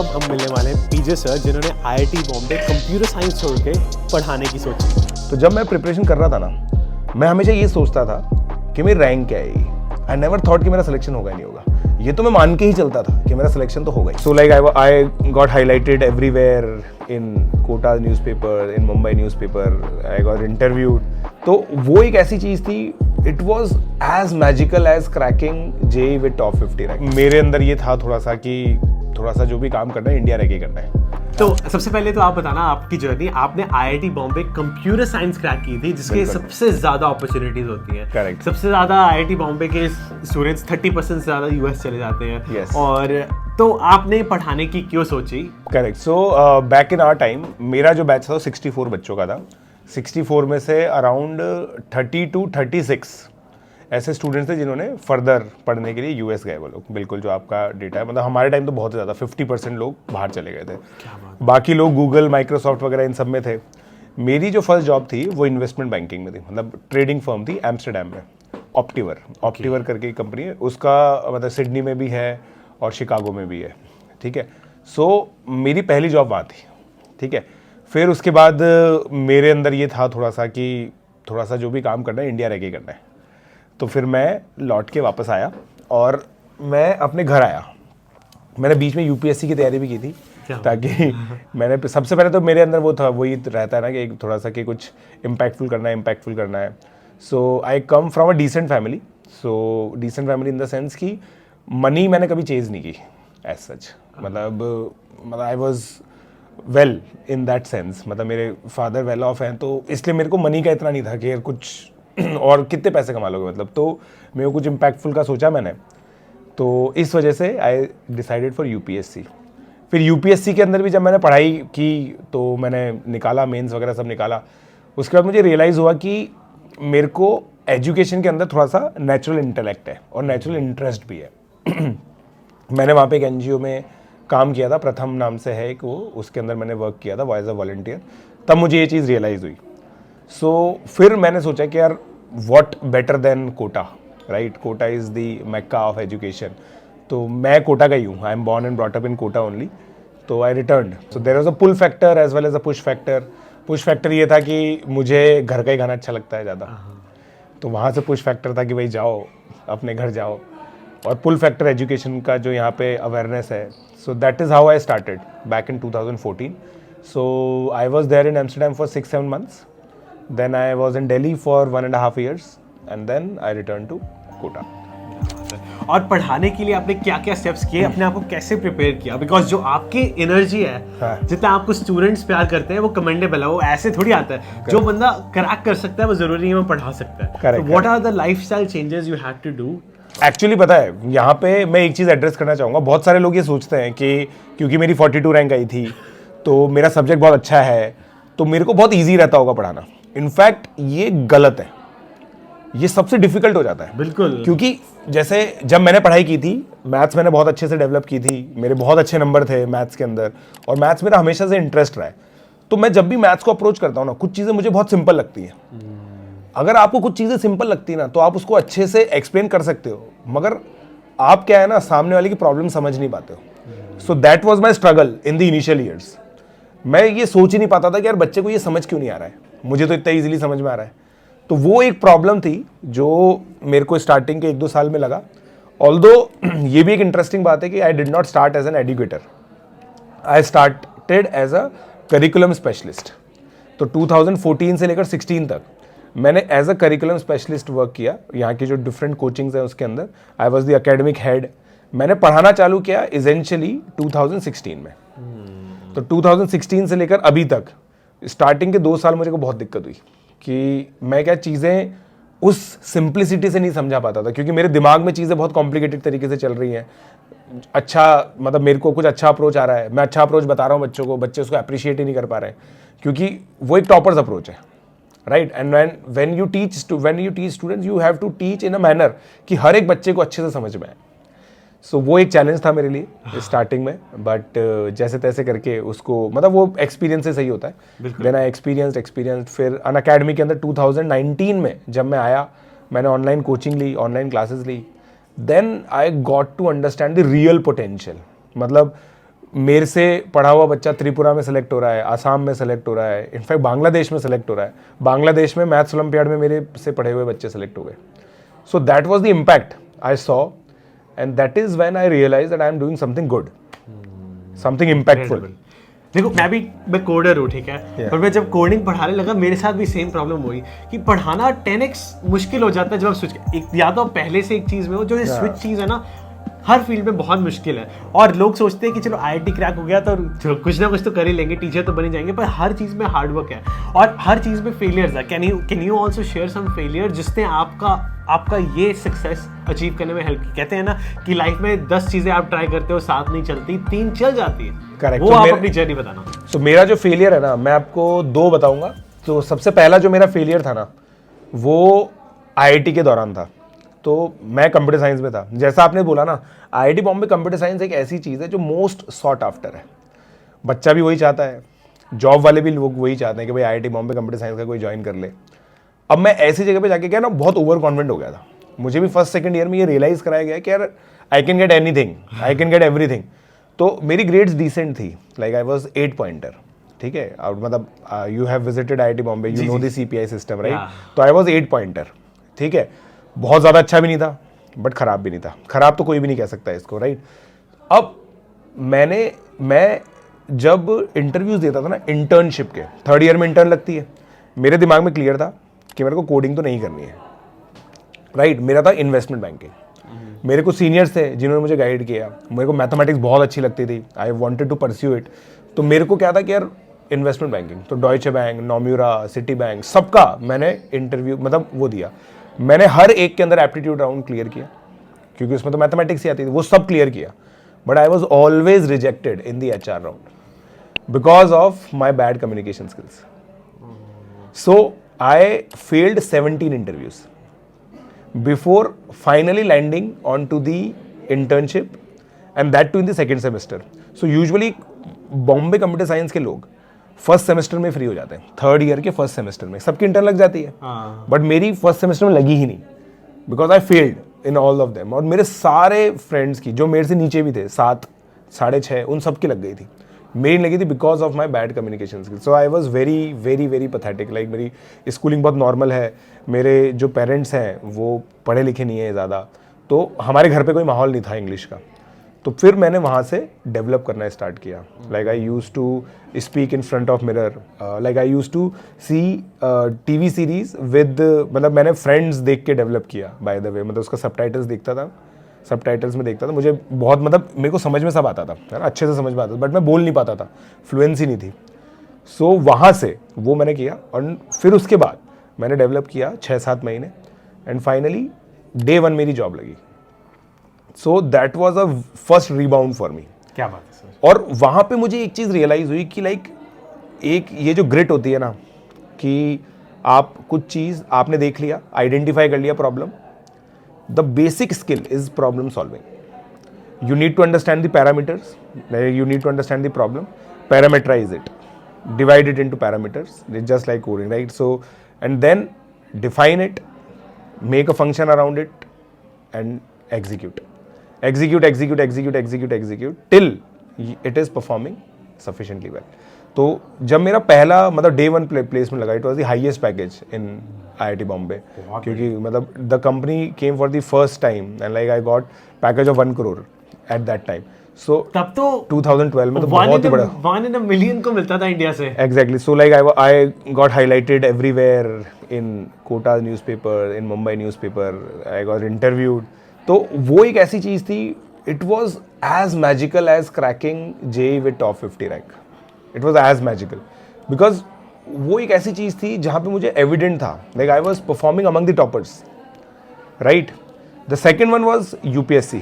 हम मिलने वाले हैं पीजे सर, जिन्होंने आईआईटी बॉम्बे कंप्यूटर साइंस छोड़ के पढ़ाने की सोची। तो जब मैं प्रिपरेशन कर रहा था ना, मैं हमेशा ये सोचता था कि मेरी रैंक क्या है। आई नेवर थॉट कि मेरा सिलेक्शन होगा नहीं होगा, ये तो मैं मान के ही चलता था कि मेरा सिलेक्शन तो होगा ही। So like I got highlighted everywhere in Kota newspaper, in Mumbai newspaper, I got interviewed. तो वो एक ऐसी चीज़ थी, it was as magical as cracking JEE with top 50 rank. मेरे अंदर ये था थोड़ा सा जो भी काम करना है इंडिया रह के करना है। तो सबसे पहले तो आप बताना आपकी जर्नी। आपने IIT Bombay computer science crack की थी, जिसके सबसे ज्यादा अपॉर्चुनिटीज होती हैं। Correct. सबसे ज्यादा आईआईटी बॉम्बे के स्टूडेंट्स 30% से ज्यादा यूएस चले जाते हैं। Yes. और तो आपने पढ़ाने की क्यों सोची? Correct. So back in our time मेरा जो बैच था वो 64 बच्चों का था। 64 में से अराउंड 30 to 36 ऐसे स्टूडेंट्स थे जिन्होंने फर्दर पढ़ने के लिए यूएस गए। वो लोग बिल्कुल जो आपका डेटा है, मतलब हमारे टाइम तो बहुत ज़्यादा 50% लोग बाहर चले गए थे। बाकी लोग गूगल, माइक्रोसॉफ्ट वगैरह इन सब में थे। मेरी जो फर्स्ट जॉब थी वो इन्वेस्टमेंट बैंकिंग में थी, मतलब ट्रेडिंग फर्म थी एम्स्टरडेम में, ऑप्टिवर करके कंपनी है। उसका मतलब सिडनी में भी है और शिकागो में भी है। ठीक है। सो मेरी पहली जॉब वहाँ थी। ठीक है। फिर उसके बाद मेरे अंदर ये था थोड़ा सा जो भी काम करना है इंडिया रह के करना है। तो फिर मैं लौट के वापस आया और मैं अपने घर आया। मैंने बीच में यूपीएससी की तैयारी भी की थी, ताकि मैंने सबसे पहले तो मेरे अंदर वो था, वही रहता है ना कि थोड़ा सा कि कुछ इम्पैक्टफुल करना है। So I come from a decent family. So decent family in the sense कि मनी मैंने कभी चेज़ नहीं की एज सच। मतलब I was well in that sense, मतलब मेरे फादर वेल ऑफ हैं, तो इसलिए मेरे को मनी का इतना नहीं था कि यार कुछ और कितने पैसे कमा लोगे, मतलब। तो मेरे को कुछ इम्पैक्टफुल का सोचा मैंने, तो इस वजह से आई डिसाइडेड फॉर यूपीएससी। फिर यूपीएससी के अंदर भी जब मैंने पढ़ाई की तो मैंने निकाला, मेंस वगैरह सब निकाला। उसके बाद मुझे रियलाइज़ हुआ कि मेरे को एजुकेशन के अंदर थोड़ा सा नेचुरल इंटेलेक्ट है और नेचुरल इंटरेस्ट भी है। मैंने वहाँ पे एक एनजीओ में काम किया था, प्रथम नाम से है एक, वो उसके अंदर मैंने वर्क किया था एज अ वॉलंटियर। तब मुझे ये चीज़ रियलाइज़ हुई। सो फिर मैंने सोचा कि यार what better than Kota, right? Kota is the Mecca of education. तो मैं कोटा का ही हूँ, I am born and brought up in Kota only. तो I return. So there was a pull factor as well as a push factor. Push factor ये था कि मुझे घर का ही खाना अच्छा लगता है ज़्यादा, तो वहाँ से पुश फैक्टर था कि भाई जाओ, अपने घर जाओ। और पुल फैक्टर एजुकेशन का जो यहाँ पे अवेयरनेस है। So that is how I started back in 2014. So I was there in Amsterdam for 6-7 months. Then I was in Delhi for 1.5 years and then I returned to Kota. और पढ़ाने के लिए आपने क्या क्या स्टेप्स किए, अपने आप को कैसे प्रिपेयर किया? बिकॉज जो आपकी एनर्जी है, जितना आपको स्टूडेंट्स प्यार करते हैं, वो कमेंडेबल है। वो ऐसे थोड़ी आता है। जो बंदा क्रैक कर सकता है वो जरूरी नहीं है वो पढ़ा सकता है। What are the lifestyle changes you had to do? Actually पता है, यहाँ पे मैं एक चीज़ एड्रेस करना चाहूँगा। बहुत सारे लोग ये सोचते हैं कि क्योंकि मेरी 42 रैंक आई थी तो मेरा सब्जेक्ट बहुत अच्छा है तो मेरे को बहुत ईजी रहता होगा पढ़ाना। इनफैक्ट ये गलत है, ये सबसे डिफिकल्ट हो जाता है। बिल्कुल। क्योंकि जैसे जब मैंने पढ़ाई की थी, मैथ्स मैंने बहुत अच्छे से डेवलप की थी, मेरे बहुत अच्छे नंबर थे मैथ्स के अंदर, और मैथ्स मेरा हमेशा से इंटरेस्ट रहा है। तो मैं जब भी मैथ्स को अप्रोच करता हूँ ना, कुछ चीज़ें मुझे बहुत सिंपल लगती हैं। अगर आपको कुछ चीज़ें सिंपल लगती है ना, तो आप उसको अच्छे से एक्सप्लेन कर सकते हो, मगर आप क्या है ना, सामने वाले की प्रॉब्लम समझ नहीं पाते हो। So that was my struggle in the initial years. मैं ये सोच ही नहीं पाता था कि यार बच्चे को ये समझ क्यों नहीं आ रहा है, मुझे तो इतना ईजिली समझ में आ रहा है। तो वो एक प्रॉब्लम थी जो मेरे को स्टार्टिंग के 1-2 साल में लगा। ऑल्दो ये भी एक इंटरेस्टिंग बात है कि I did not start as an educator, I started as a curriculum specialist. तो 2014 से लेकर 16 तक मैंने as a curriculum specialist work किया। यहाँ की जो डिफरेंट कोचिंग्स हैं उसके अंदर I was the academic head. मैंने पढ़ाना चालू किया इजेंशियली 2016 में। तो 2016 से लेकर अभी तक स्टार्टिंग के 2 साल मुझे को बहुत दिक्कत हुई कि मैं क्या चीज़ें उस सिंप्लिसिटी से नहीं समझा पाता था, क्योंकि मेरे दिमाग में चीज़ें बहुत कॉम्प्लिकेटेड तरीके से चल रही हैं। अच्छा, मतलब मेरे को कुछ अच्छा अप्रोच आ रहा है, मैं अच्छा अप्रोच बता रहा हूँ बच्चों को, बच्चे उसको अप्रिशिएट ही नहीं कर पा रहे हैं, क्योंकि वो एक टॉपर्स अप्रोच है, right? And when you teach students you have to teach in a manner कि हर एक बच्चे को अच्छे से समझ में आए। सो वो एक चैलेंज था मेरे लिए स्टार्टिंग में, बट जैसे तैसे करके उसको, मतलब वो एक्सपीरियंस से सही होता है। Then I experienced. फिर अन अकेडमी के अंदर 2019 में जब मैं आया, मैंने ऑनलाइन कोचिंग ली, ऑनलाइन क्लासेस ली। Then I got to understand the real potential. मतलब मेरे से पढ़ा हुआ बच्चा त्रिपुरा में सेलेक्ट हो रहा है, आसाम में सेलेक्ट हो रहा है, इनफैक्ट बांग्लादेश में सेलेक्ट हो रहा है। बांग्लादेश में मैथ्स ओलंपियाड में मेरे से पढ़े हुए बच्चे सेलेक्ट हो गए। So that was the impact I saw, and that is when I realise that I am doing something good, something impactful. देखो मैं कोडर हूँ, ठीक है, पर मैं जब कोडिंग पढ़ाने लगा मेरे साथ भी सेम प्रॉब्लम हुई कि पढ़ाना 10x मुश्किल हो जाता है जब आप स्विच, या तो पहले से एक चीज में हो, जो ये स्विच चीज है ना हर फील्ड में बहुत मुश्किल है। और लोग सोचते हैं कि चलो IIT क्रैक हो गया तो कुछ ना कुछ तो कर ही लेंगे, टीचर तो बन ही जाएंगे, पर हर चीज़ में हार्ड वर्क है और हर चीज़ में फेलियर्स है। Can you also share some failure जिसने आपका ये सक्सेस अचीव करने में हेल्प की? कहते हैं ना कि लाइफ में 10 चीज़ें आप ट्राई करते हो, 7 नहीं चलती, 3 चल जाती है। करेक्ट। वो आप अपनी जर्नी बताना। सो मेरा जो फेलियर है ना, मैं आपको 2 बताऊंगा। तो सबसे पहला जो मेरा फेलियर था ना, वो IIT के दौरान था। तो मैं कंप्यूटर साइंस में था, जैसा आपने बोला ना, IIT बॉम्बे कंप्यूटर साइंस एक ऐसी चीज़ है जो मोस्ट सॉट आफ्टर है। बच्चा भी वही चाहता है, जॉब वाले भी लोग वही चाहते हैं कि भाई IIT बॉम्बे कंप्यूटर साइंस का कोई ज्वाइन कर ले। अब मैं ऐसी जगह पे जाके क्या ना, बहुत ओवर कॉन्फिडेंट हो गया था। मुझे भी फर्स्ट सेकंड ईयर में ये रियलाइज़ कराया गया कि यार I can get anything, I can get everything. तो मेरी ग्रेड्स डिसेंट थी, लाइक आई वॉज 8 पॉइंटर, ठीक है। और मतलब you have visited IIT Bombay, you know the CPI system, right? तो आई वॉज 8 पॉइंटर, ठीक है। बहुत ज़्यादा अच्छा भी नहीं था बट ख़राब भी नहीं था। ख़राब तो कोई भी नहीं कह सकता इसको, राइट? अब मैं जब इंटरव्यूज़ देता था ना इंटर्नशिप के, 3rd ईयर में इंटर्न लगती है, मेरे दिमाग में क्लियर था कि मेरे को कोडिंग तो नहीं करनी है, राइट? मेरा था इन्वेस्टमेंट बैंकिंग। मेरे कुछ सीनियर्स थे जिन्होंने मुझे गाइड किया, मेरे को मैथमेटिक्स बहुत अच्छी लगती थी, I wanted to pursue it. तो मेरे को क्या था कि यार इन्वेस्टमेंट बैंकिंग, तो Deutsche Bank, Nomura, Citibank, सबका मैंने इंटरव्यू मतलब वो दिया। मैंने हर एक के अंदर एप्टीट्यूड राउंड क्लियर किया क्योंकि उसमें तो मैथमेटिक्स ही आती थी, वो सब क्लियर किया। But I was always rejected in the HR round because of my bad communication skills. So I failed 17 interviews before finally landing on to the internship, and that too in the 2nd semester. So usually Bombay computer science के लोग first semester में free हो जाते हैं, 3rd year के first semester में सबकी intern लग जाती है, बट मेरी फर्स्ट सेमेस्टर में लगी ही नहीं because I failed in all of them. और मेरे सारे फ्रेंड्स की जो मेरे से नीचे भी थे, 7, 6.5, उन सबकी लग गई थी, मेरी लगी थी because of my bad communication skills. So I was very very very pathetic. Like मेरी स्कूलिंग बहुत नॉर्मल है, मेरे जो पेरेंट्स हैं वो पढ़े लिखे नहीं है ज़्यादा, तो हमारे घर पे कोई माहौल नहीं था इंग्लिश का। तो फिर मैंने वहाँ से डेवलप करना स्टार्ट किया। Like I use to speak in front of mirror, like I use to see TV series with, मतलब मैंने फ्रेंड्स देख के डेवलप किया बाय द वे। मतलब उसका सबटाइटल्स देखता था, सबटाइटल्स में देखता था, मुझे बहुत मतलब मेरे को समझ में सब आता था, है ना, अच्छे से समझ में आता था, बट मैं बोल नहीं पाता था, फ्लुएंसी नहीं थी। सो वहाँ से वो मैंने किया और फिर उसके बाद मैंने डेवलप किया 6-7 महीने, एंड फाइनली Day 1 मेरी जॉब लगी। So that was a first rebound for me. क्या बात है सर। और वहाँ पे मुझे एक चीज़ रियलाइज़ हुई कि लाइक एक ये जो ग्रिट होती है ना, कि आप कुछ चीज़ आपने देख लिया, आइडेंटिफाई कर लिया problem, the basic skill is problem solving. You need to understand the parameters, you need to understand the problem, parameterize it, divide it into parameters, just like coding, right? So, and then define it, make a function around it, and execute till it is performing sufficiently well. तो जब मेरा पहला मतलब Day 1 placement लगा, it was the highest package in IIT Bombay, क्योंकि मतलब the company came for the first time and like I got package of 1 crore at that time. So तब तो 2012 में तो बहुत ही बड़ा 1 in a million को मिलता था इंडिया से। Exactly. So like I got highlighted everywhere in Kota newspaper, in Mumbai newspaper, I got interviewed. तो वो एक ऐसी चीज़ थी, it was as magical as cracking JEE with top 50 rank. It was as magical because वो एक ऐसी चीज़ थी जहाँ पे मुझे एविडेंट था, like I was performing among the toppers, right? The second one was UPSC,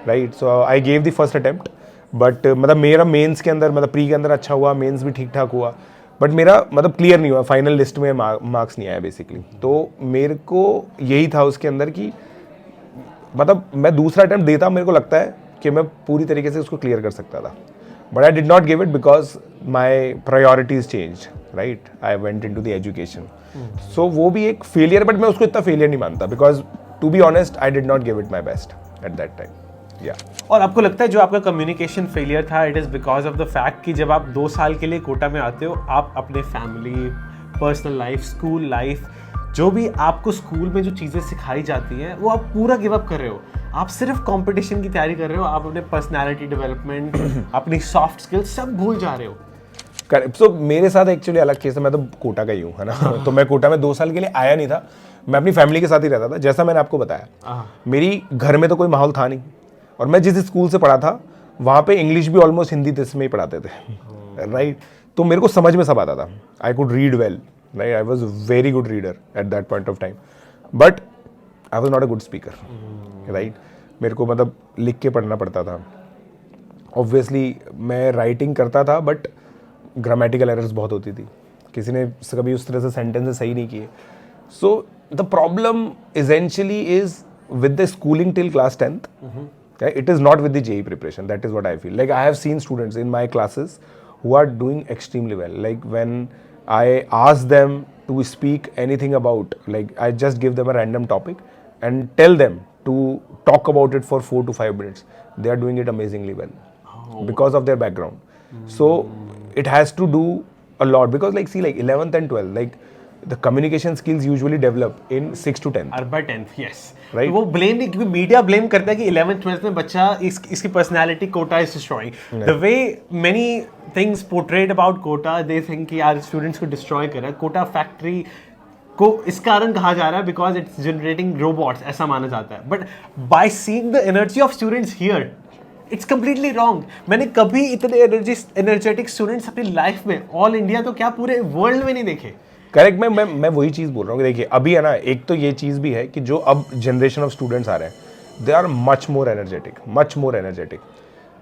right? So I gave the first attempt, but मतलब मेरा मेंस के अंदर मतलब प्री के अंदर अच्छा हुआ, मेंस भी ठीक ठाक हुआ, बट मेरा मतलब क्लियर नहीं हुआ, फाइनल लिस्ट में मार्क्स नहीं आया बेसिकली। तो मेरे को यही था उसके अंदर कि मतलब मैं दूसरा अटेम्प्ट देता, मेरे को लगता है कि मैं पूरी तरीके से उसको क्लियर कर सकता था, but I did not give it because my priorities change, right? I went into the education. So वो भी एक फेलियर, बट मैं उसको इतना फेलियर नहीं मानता because to be honest I did not give it my best at that time. और आपको लगता है जो आपका कम्युनिकेशन फेलियर था, it is because of the fact कि जब आप 2 साल के लिए कोटा में आते हो, आप अपने family, personal life, school life, जो भी आपको स्कूल में जो चीज़ें सिखाई जाती हैं वो आप पूरा गिव अप कर रहे हो। आप सिर्फ कंपटीशन की तैयारी कर रहे हो, आप अपने पर्सनालिटी डेवलपमेंट, अपनी सॉफ्ट स्किल्स सब भूल जा रहे हो। करेक्ट। सो मेरे साथ एक्चुअली अलग केस है, मैं तो कोटा का ही हूँ, है ना। तो मैं कोटा में 2 साल के लिए आया नहीं था, मैं अपनी फैमिली के साथ ही रहता था। जैसा मैंने आपको बताया, मेरी घर में तो कोई माहौल था नहीं, और मैं जिस स्कूल से पढ़ा था वहाँ पे इंग्लिश भी ऑलमोस्ट हिंदी में ही पढ़ाते थे, राइट। तो मेरे को समझ में सब आता था, I could read well, right, I was very good reader at that point of time, but I was not a good speaker, right. मेरे को मतलब लिख के पढ़ना पड़ता था। ऑब्वियसली मैं राइटिंग करता था, बट ग्रामेटिकल एरर्स बहुत होती थी, किसी ने कभी उस तरह से सेंटेंसेस सही नहीं किए। So the problem essentially is with the schooling till class 10th. It is not with the JEE preparation. That is what I feel. Like I have seen students in my classes who are doing extremely well. Like when I ask them to speak anything about, like I just give them a random topic and tell them to talk about it for 4 to 5 minutes. They are doing it amazingly well because of their background. So it has to do a lot, because like see, like 11th and 12th, like the communication skills usually develop in 6 to 10th. Or by 10th, yes. Right. तो वो blame नहीं, क्योंकि media blame करता है कि 11th 12th में बच्चा इसकी personality Kota is destroying. The way many things portrayed about Kota, they think कि यार स्टूडेंट्स को डिस्ट्रॉय कर रहा है। कोटा फैक्ट्री को इस कारण कहा जा रहा है बिकॉज इट्स जनरेटिंग रोबोट्स, ऐसा माना जाता है। But by seeing the energy of students here, it's completely wrong. मैंने कभी इतने एनर्जेटिक स्टूडेंट्स अपनी लाइफ में, ऑल इंडिया तो क्या पूरे वर्ल्ड में नहीं देखे। करेक्ट। मैं वही चीज़ बोल रहा हूँ कि देखिए अभी है ना, एक तो ये चीज़ भी है कि जो अब जनरेशन ऑफ स्टूडेंट्स आ रहे हैं, they are much more energetic.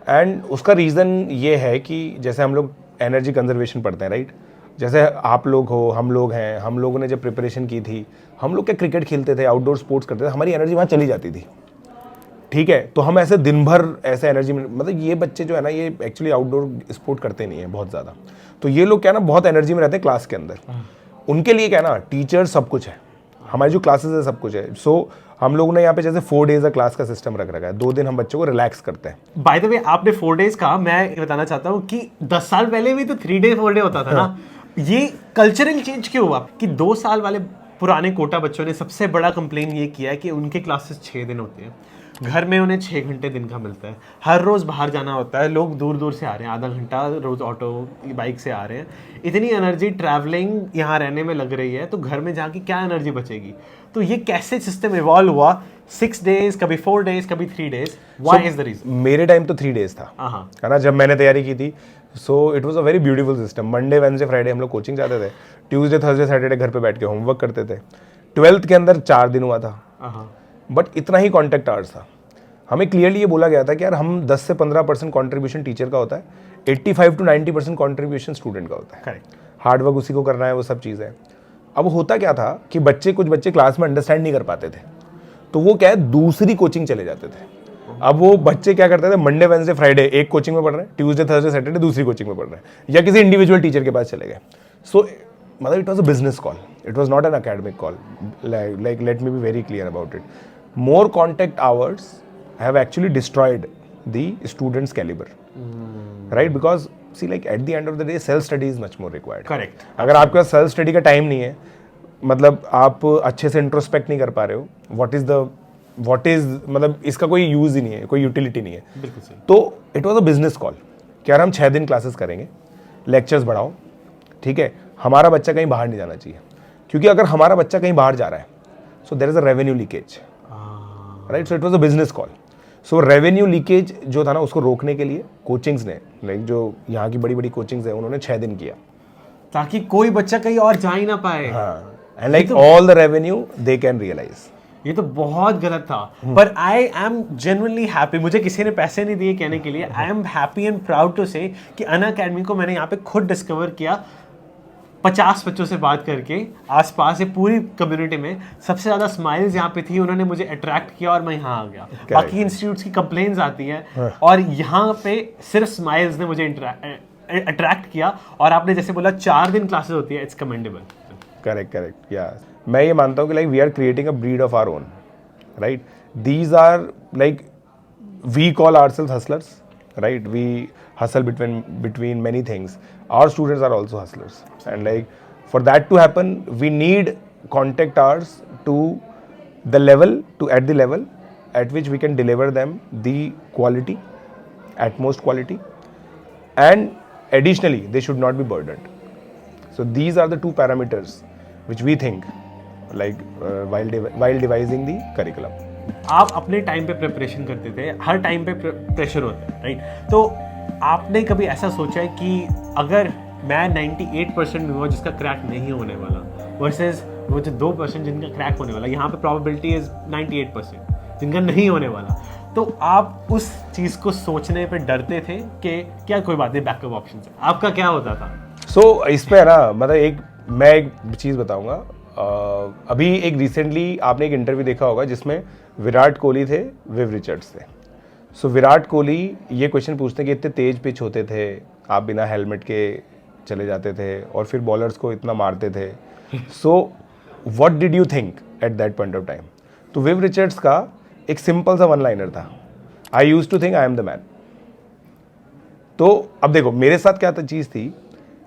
And उसका रीज़न ये है कि जैसे हम लोग एनर्जी कंजर्वेशन पढ़ते हैं, राइट। जैसे आप लोग हो, हम लोग हैं, हम लोगों ने जब प्रिपरेशन की थी, हम लोग क्या क्रिकेट खेलते थे, आउटडोर स्पोर्ट्स करते थे, हमारी एनर्जी वहाँ चली जाती थी, ठीक है। तो हम ऐसे दिन भर ऐसे एनर्जी में, मतलब ये बच्चे जो है ना, ये एक्चुअली आउटडोर स्पोर्ट करते नहीं है बहुत ज़्यादा। तो ये लोग क्या ना बहुत एनर्जी में रहते हैं क्लास के अंदर। उनके लिए क्या ना, टीचर सब कुछ है, हमारी जो क्लासेस है सब कुछ है। सो हम लोगों ने यहाँ पे जैसे 4 days क्लास का सिस्टम रख रखा है, 2 दिन हम बच्चों को रिलैक्स करते हैं। बाय द वे, आपने 4 days कहा, मैं बताना चाहता हूँ कि 10 साल पहले भी तो 3 day 4 day होता था ना। ये कल्चरल चेंज क्यों हुआ कि 2 साल वाले पुराने कोटा बच्चों ने सबसे बड़ा कंप्लेन ये किया है कि उनके क्लासेस 6 दिन होते हैं, घर में उन्हें 6 घंटे दिन का मिलता है, हर रोज़ बाहर जाना होता है, लोग दूर दूर से आ रहे हैं, आधा घंटा रोज़ ऑटो बाइक से आ रहे हैं, इतनी एनर्जी ट्रैवलिंग यहाँ रहने में लग रही है, तो घर में जाके क्या एनर्जी बचेगी। तो ये कैसे सिस्टम इवॉल्व हुआ, 6 days, कभी 4 days, कभी 3 days, why is the reason? मेरे टाइम तो 3 days था, है ना, जब मैंने तैयारी की थी। सो it was a very beautiful system. Monday Wednesday Friday हम लोग कोचिंग जाते थे, ट्यूसडे थर्सडे सैटरडे घर पे बैठ के होमवर्क करते थे। 12th के अंदर 4 दिन हुआ था, बट इतना ही कॉन्टेक्ट आवर्स था। हमें क्लियरली ये बोला गया था कि यार हम 10 से 15% कॉन्ट्रीब्यूशन टीचर का होता है, 85 to 90% कॉन्ट्रीब्यूशन स्टूडेंट का होता है। करेक्ट। हार्डवर्क उसी को करना है, वो सब चीज़ें। अब होता क्या था कि कुछ बच्चे क्लास में अंडरस्टैंड नहीं कर पाते थे, तो वो क्या है दूसरी कोचिंग चले जाते थे। अब वो बच्चे क्या करते थे, मंडे वेडनेसडे फ्राइडे एक कोचिंग में पढ़ रहे हैं, ट्यूसडे थर्सडे सैटरडे दूसरी कोचिंग में पढ़ रहे हैं, या किसी इंडिविजुअल टीचर के पास चले गए। सो मतलब it was a business call, it was not an academic call. Like let me be very clear about it. More contact hours have actually destroyed the students' caliber, right? Because see, like at the end of the day, self study is much more required. Correct. अगर आपके पास self study का time नहीं है, मतलब आप अच्छे से introspect नहीं कर पा रहे हो, what is मतलब इसका कोई यूज ही नहीं है, कोई यूटिलिटी नहीं है। बिल्कुल सही। तो it was a business call कि यार हम 6 दिन क्लासेस करेंगे, लेक्चर्स बढ़ाओ, ठीक है, हमारा बच्चा कहीं बाहर नहीं जाना चाहिए, क्योंकि अगर हमारा बच्चा कहीं बाहर जा रहा है, so there is a revenue leakage, right. So it was a business call. So revenue leakage जो था ना, उसको रोकने के लिए कोचिंग्स ने, लाइक जो यहाँ की बड़ी बड़ी कोचिंग्स है, उन्होंने 6 दिन किया ताकि कोई बच्चा कहीं और जा ही ना पाए। हाँ, and like all the revenue they can realize. ये तो बहुत गलत था, पर आई एम जेन्युइनली हैप्पी। मुझे किसी ने पैसे नहीं दिए कहने के लिए। I am happy and proud to say कि अनअकैडमी को मैंने यहाँ पे खुद डिस्कवर किया, 50 बच्चों से बात करके आसपास से पूरी कम्युनिटी में सबसे ज़्यादा स्माइल्स यहाँ पे थी, उन्होंने मुझे अट्रैक्ट किया और मैं यहाँ आ गया। बाकी इंस्टीट्यूट्स की कंप्लेंट्स आती हैं और यहाँ पे सिर्फ स्माइल्स ने मुझे अट्रैक्ट किया। और आपने जैसे बोला 4 दिन क्लासेस होती है, इट्स कमेंडेबल। करेक्ट या मैं ये मानता हूँ कि like we are creating a breed of our own, right. These are like we call ourselves hustlers, right? We hustle between many things. Our students are also hustlers, and like for that to happen, we need contact hours to the level at which we can deliver them the quality, utmost quality, and additionally they should not be burdened. So these are the two parameters which we think like while devising the curriculum. आप अपने time पे preparation करते थे, हर time पे pressure होता है, right? तो आपने कभी ऐसा सोचा है कि अगर मैं 98% दूंगा जिसका क्रैक नहीं होने वाला वर्सेस वो जो 2% जिनका क्रैक होने वाला, यहाँ पे प्रोबेबिलिटी इज 98% जिनका नहीं होने वाला, तो आप उस चीज़ को सोचने पे डरते थे कि क्या कोई बात नहीं, बैकअप ऑप्शन है? आपका क्या होता था? सो इस पे है ना, मतलब मैं एक चीज़ बताऊंगा। अभी एक रिसेंटली आपने एक इंटरव्यू देखा होगा जिसमें विराट कोहली थे, विव रिचर्ड्स थे। सो विराट कोहली ये क्वेश्चन पूछते हैं कि इतने तेज पिच होते थे, आप बिना हेलमेट के चले जाते थे और फिर बॉलर्स को इतना मारते थे। So what did you think at that point of time? तो विव रिचर्ड्स का एक सिंपल सा वन लाइनर था, I use to think I am the man. तो अब देखो मेरे साथ क्या चीज़ थी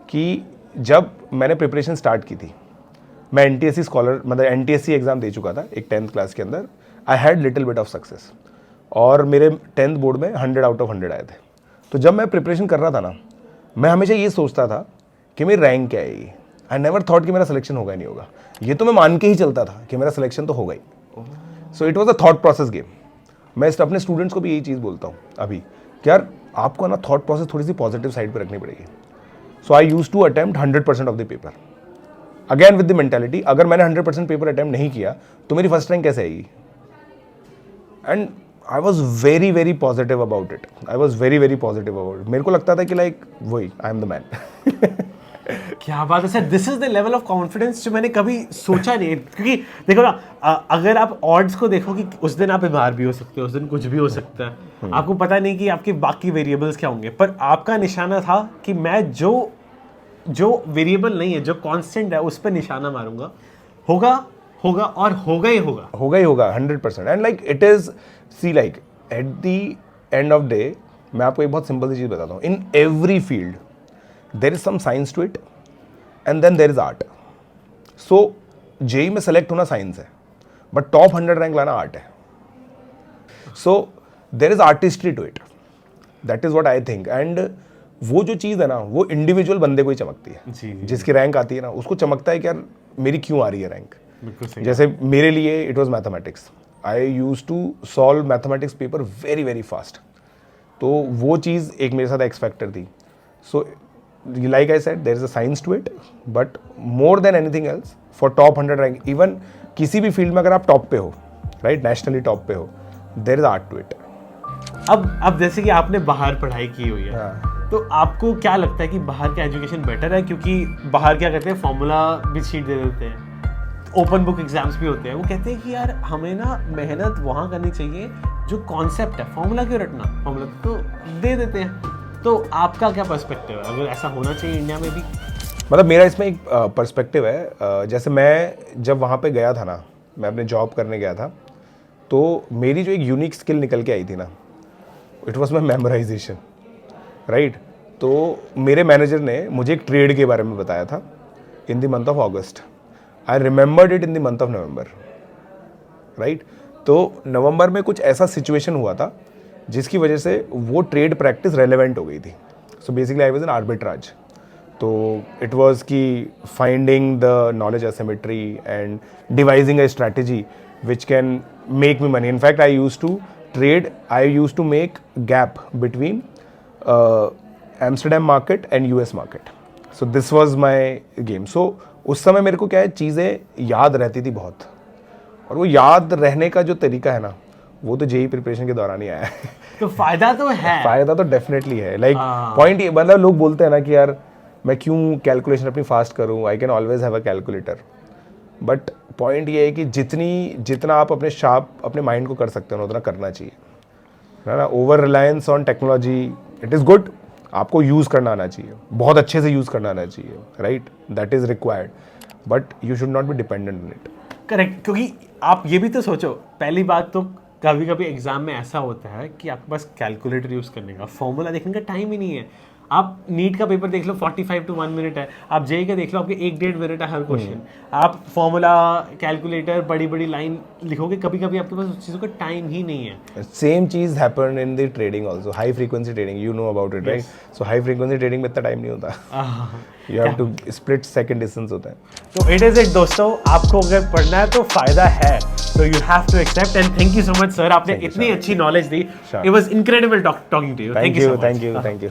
कि जब मैंने प्रिपरेशन स्टार्ट की थी, मैं NTSC स्कॉलर मतलब NTSC एग्ज़ाम दे चुका था एक 10th क्लास के अंदर। I had little bit of success और मेरे 10th बोर्ड में 100 आउट ऑफ 100 आए थे। तो जब मैं प्रिपरेशन कर रहा था ना, मैं हमेशा ये सोचता था कि मेरी रैंक क्या है। आई नेवर थॉट कि मेरा सिलेक्शन होगा नहीं होगा, ये तो मैं मान के ही चलता था कि मेरा सिलेक्शन तो होगा ही। So it was a thought process game. मैं अपने स्टूडेंट्स को भी यही चीज़ बोलता हूँ अभी कि यार आपको ना थॉट प्रोसेस थोड़ी सी पॉजिटिव साइड पर रखनी पड़ेगी। So I use to attempt 100% of the paper, again with the mentality अगर मैंने 100% पेपर अटेम्प्ट नहीं किया तो मेरी फर्स्ट रैंक कैसे आएगी। And I was very very positive about it, मेरे को लगता था कि लाइक वही आई एम द मैन। क्या बात है sir, this is the level of confidence जो मैंने कभी सोचा नहीं। क्योंकि देखो ना, अगर आप ऑड्स को देखो कि उस दिन आप बीमार भी हो सकते हो, उस दिन कुछ भी हो सकता है, आपको पता नहीं कि आपके बाकी वेरिएबल्स क्या होंगे, पर आपका निशाना था कि मैं जो वेरिएबल नहीं है, जो कांस्टेंट है, उस पर निशाना मारूंगा, होगा और होगा ही होगा 100%। And like it is see like at the end of day, मैं आपको एक बहुत सिंपल सी चीज़ बताता हूँ। In every field there is some science to it and then there is art. So JEE में सेलेक्ट होना साइंस है, बट टॉप 100 रैंक लाना आर्ट है। So there is artistry to it, that is what I think. And वो जो चीज़ है ना, वो इंडिविजुअल बंदे को ही चमकती है। जी। जिसकी रैंक आती है ना, उसको चमकता है कि यार मेरी क्यों आ रही है रैंक। जैसे मेरे लिए it was mathematics, I use to solve mathematics paper very very fast. तो वो चीज़ एक मेरे साथ एक्स फैक्टर थी। So like I said there is a science to it, but more than anything else for top 100 rank, even किसी भी field में अगर आप टॉप पे हो, राइट, नेशनली टॉप पे हो, there is art to it. अब जैसे कि आपने बाहर पढ़ाई की हुई है, तो आपको क्या लगता है कि बाहर का एजुकेशन बेटर है? क्योंकि बाहर क्या कहते हैं, फॉर्मूला भी शीट दे देते हैं, ओपन बुक एग्जाम्स भी होते हैं। वो कहते हैं कि यार हमें ना मेहनत वहाँ करनी चाहिए जो कॉन्सेप्ट है, फॉर्मूला क्यों रटना, फॉर्मूला तो दे देते हैं। तो आपका क्या पर्सपेक्टिव है, अगर ऐसा होना चाहिए इंडिया में भी? मतलब मेरा इसमें एक पर्सपेक्टिव है। जैसे मैं जब वहाँ पे गया था ना, मैं अपने जॉब करने गया था, तो मेरी जो एक यूनिक स्किल निकल के आई थी ना, it was my memorisation, right. तो मेरे मैनेजर ने मुझे एक ट्रेड के बारे में बताया था in the month of August. I remembered it in the month of November, right. तो नवंबर में कुछ ऐसा सिचुएशन हुआ था जिसकी वजह से वो ट्रेड प्रैक्टिस रेलेवेंट हो गई थी। So basically I was an arbitrage. तो इट वाज कि finding the knowledge asymmetry and devising a strategy which can make me money. In fact I use to trade, I use to make gap between Amsterdam market and US market. So this was my game. So उस समय मेरे को क्या है, चीज़ें याद रहती थी बहुत, और वो याद रहने का जो तरीका है ना, वो तो जेई प्रिपरेशन के दौरान ही आया है। तो फायदा तो है, फायदा तो डेफिनेटली है। लाइक पॉइंट ये, मतलब लोग बोलते हैं ना कि यार मैं क्यों कैलकुलेशन अपनी फास्ट करूं, I can always have a calculator. But point ये है कि जितना आप अपने माइंड को कर सकते हो ना, उतना करना चाहिए, है ना। Over reliance on technology, it is good, आपको यूज़ करना आना चाहिए, बहुत अच्छे से यूज़ करना आना चाहिए, right, that is required, but you should not be dependent on it. Correct. क्योंकि आप ये भी तो सोचो, पहली बात तो कभी कभी एग्जाम में ऐसा होता है कि आपके पास कैलकुलेटर यूज करने का, फॉर्मूला देखने का टाइम ही नहीं है। आप नीट का पेपर देख लो 45 to 1 मिनट है, आप जेई का देख लो आपके 1-1.5 मिनट है हर क्वेश्चन। आप फॉर्मूला, कैलकुलेटर, बड़ी बड़ी लाइन लिखोगे, कभी कभी आपके पास उस चीज़ों का टाइम ही नहीं है। सेम चीज happened in the trading also, high frequency trading, you know about it, right? So high frequency trading में इतना टाइम नहीं होता, you have to split second distance होता है। तो इट इज इट दोस्तों, आपको अगर पढ़ना है तो फायदा है, so you have to accept, and thank you so much sir, आपने इतनी अच्छी knowledge the, it was incredible talking to you, thank you, thank you, thank you.